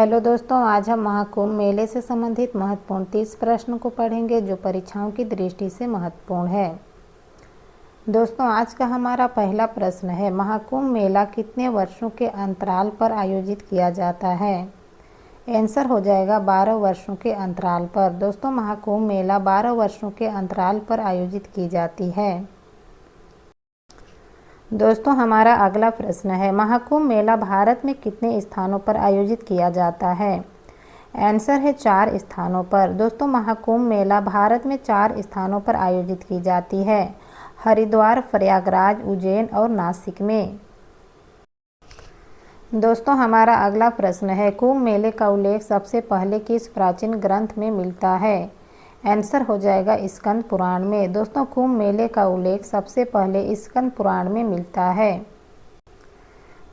Hello दोस्तों, आज हम महाकुंभ मेले से संबंधित महत्वपूर्ण 30 प्रश्न को पढ़ेंगे जो परीक्षाओं की दृष्टि से महत्वपूर्ण है। दोस्तों, आज का हमारा पहला प्रश्न है, महाकुंभ मेला कितने वर्षों के अंतराल पर आयोजित किया जाता है? आंसर हो जाएगा 12 वर्षों के अंतराल पर। दोस्तों, महाकुंभ मेला 12 वर्षों के अंतराल पर आयोजित की जाती है। दोस्तों, हमारा अगला प्रश्न है, महाकुंभ मेला भारत में कितने स्थानों पर आयोजित किया जाता है? आंसर है 4 स्थानों पर। दोस्तों, महाकुंभ मेला भारत में 4 स्थानों पर आयोजित की जाती है। हरिद्वार, प्रयागराज, उज्जैन और नासिक में। दोस्तों, हमारा अगला प्रश्न है, कुंभ मेले का उल्लेख सबसे पहले किस प्राचीन ग्रंथ में मिलता है? आंसर हो जाएगा स्कंद पुराण में। दोस्तों, कुंभ मेले का उल्लेख सबसे पहले स्कंद पुराण में मिलता है।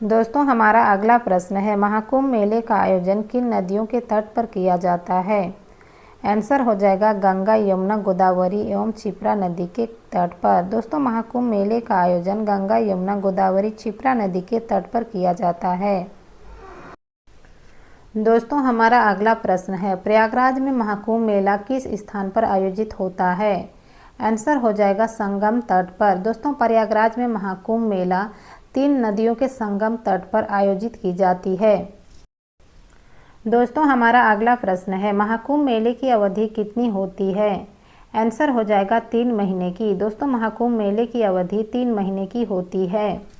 दोस्तों, हमारा अगला प्रश्न है, महाकुंभ मेले का आयोजन किन नदियों के तट पर किया जाता है? आंसर हो जाएगा गंगा, यमुना, गोदावरी एवं क्षिप्रा नदी के तट पर। दोस्तों, महाकुंभ मेले का आयोजन गंगा, यमुना, गोदावरी, क्षिप्रा नदी के तट पर किया जाता है। दोस्तों, हमारा अगला प्रश्न है, प्रयागराज में महाकुंभ मेला किस स्थान पर आयोजित होता है? आंसर हो जाएगा संगम तट पर। दोस्तों, प्रयागराज में महाकुंभ मेला 3 नदियों के संगम तट पर आयोजित की जाती है। दोस्तों, हमारा अगला प्रश्न है, महाकुंभ मेले की अवधि कितनी होती है? आंसर हो जाएगा 3 महीने की। दोस्तों, महाकुंभ मेले की अवधि 3 महीने की होती है।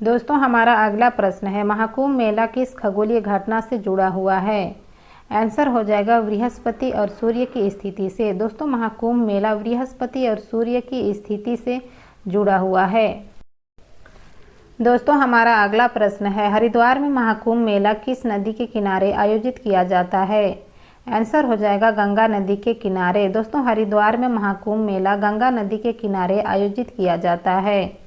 दोस्तों, हमारा अगला प्रश्न है, महाकुंभ मेला किस खगोलीय घटना से जुड़ा हुआ है? आंसर हो जाएगा बृहस्पति और सूर्य की स्थिति से। दोस्तों, महाकुंभ मेला बृहस्पति और सूर्य की स्थिति से जुड़ा हुआ है। दोस्तों, हमारा अगला प्रश्न है, हरिद्वार में महाकुंभ मेला किस नदी के किनारे आयोजित किया जाता है? आंसर हो जाएगा गंगा नदी के किनारे। दोस्तों, हरिद्वार में महाकुंभ मेला गंगा नदी के किनारे आयोजित किया जाता है।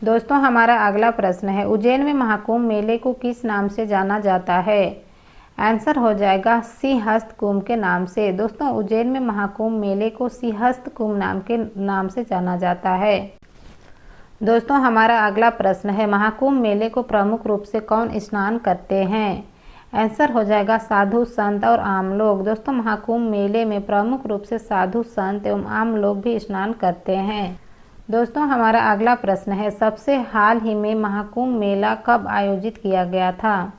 दोस्तों, हमारा अगला प्रश्न है, उज्जैन में महाकुंभ मेले को किस नाम से जाना जाता है? आंसर हो जाएगा सिंहस्थ कुंभ के नाम से। दोस्तों, उज्जैन में महाकुंभ मेले को सिंहस्थ कुंभ नाम से जाना जाता है। दोस्तों, हमारा अगला प्रश्न है, महाकुंभ मेले को प्रमुख रूप से कौन स्नान करते हैं? आंसर हो जाएगा साधु, संत और आम लोग। दोस्तों, महाकुंभ मेले में प्रमुख रूप से साधु, संत एवं आम लोग भी स्नान करते हैं। दोस्तों, हमारा अगला प्रश्न है, सबसे हाल ही में महाकुंभ मेला कब आयोजित किया गया था?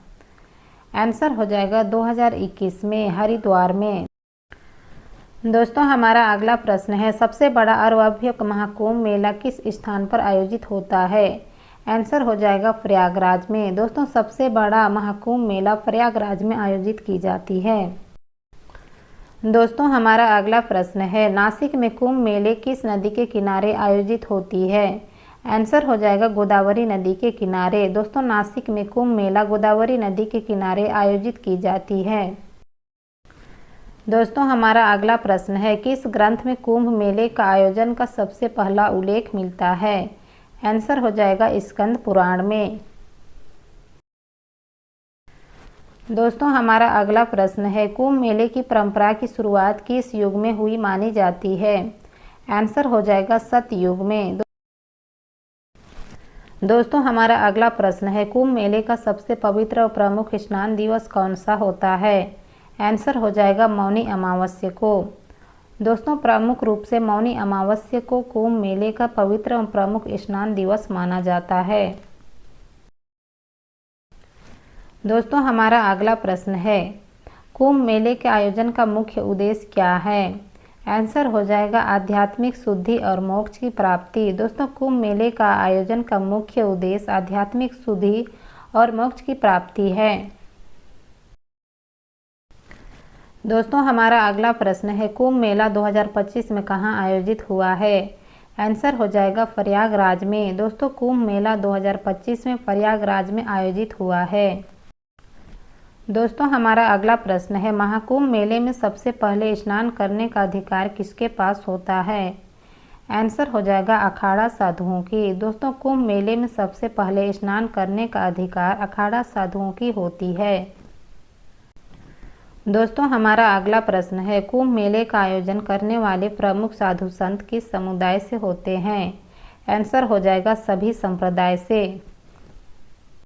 आंसर हो जाएगा 2021 में हरिद्वार में। दोस्तों, हमारा अगला प्रश्न है, सबसे बड़ा और भव्य महाकुंभ मेला किस स्थान पर आयोजित होता है? आंसर हो जाएगा प्रयागराज में। दोस्तों, सबसे बड़ा महाकुंभ मेला प्रयागराज में आयोजित की जाती है। दोस्तों, हमारा अगला प्रश्न है, नासिक में कुंभ मेले किस नदी के किनारे आयोजित होती है? आंसर हो जाएगा गोदावरी नदी के किनारे। दोस्तों, नासिक में कुंभ मेला गोदावरी नदी के किनारे आयोजित की जाती है। दोस्तों, हमारा अगला प्रश्न है, किस ग्रंथ में कुंभ मेले का आयोजन का सबसे पहला उल्लेख मिलता है? आंसर हो जाएगा स्कंद पुराण में। दोस्तों, हमारा अगला प्रश्न है, कुंभ मेले की परंपरा की शुरुआत किस युग में हुई मानी जाती है? आंसर हो जाएगा सतयुग में। दोस्तों, हमारा अगला प्रश्न है, कुंभ मेले का सबसे पवित्र और प्रमुख स्नान दिवस कौन सा होता है? आंसर हो जाएगा मौनी अमावस्या को। दोस्तों, प्रमुख रूप से मौनी अमावस्या को कुंभ मेले का पवित्र और प्रमुख स्नान दिवस माना जाता है। दोस्तों, हमारा अगला प्रश्न है, कुंभ मेले के आयोजन का मुख्य उद्देश्य क्या है? आंसर हो जाएगा आध्यात्मिक शुद्धि और मोक्ष की प्राप्ति। दोस्तों, कुंभ मेले का आयोजन का मुख्य उद्देश्य आध्यात्मिक शुद्धि और मोक्ष की प्राप्ति है। दोस्तों, हमारा अगला प्रश्न है, कुंभ मेला 2025 में कहाँ आयोजित हुआ है? आंसर हो जाएगा प्रयागराज में। दोस्तों, कुंभ मेला 2025 में प्रयागराज में आयोजित हुआ है। दोस्तों, हमारा अगला प्रश्न है, महाकुंभ मेले में सबसे पहले स्नान करने का अधिकार किसके पास होता है? आंसर हो जाएगा अखाड़ा साधुओं की। दोस्तों, कुंभ मेले में सबसे पहले स्नान करने का अधिकार अखाड़ा साधुओं की होती है। दोस्तों, हमारा अगला प्रश्न है, कुंभ मेले का आयोजन करने वाले प्रमुख साधु संत किस समुदाय से होते हैं? आंसर हो जाएगा सभी संप्रदाय से।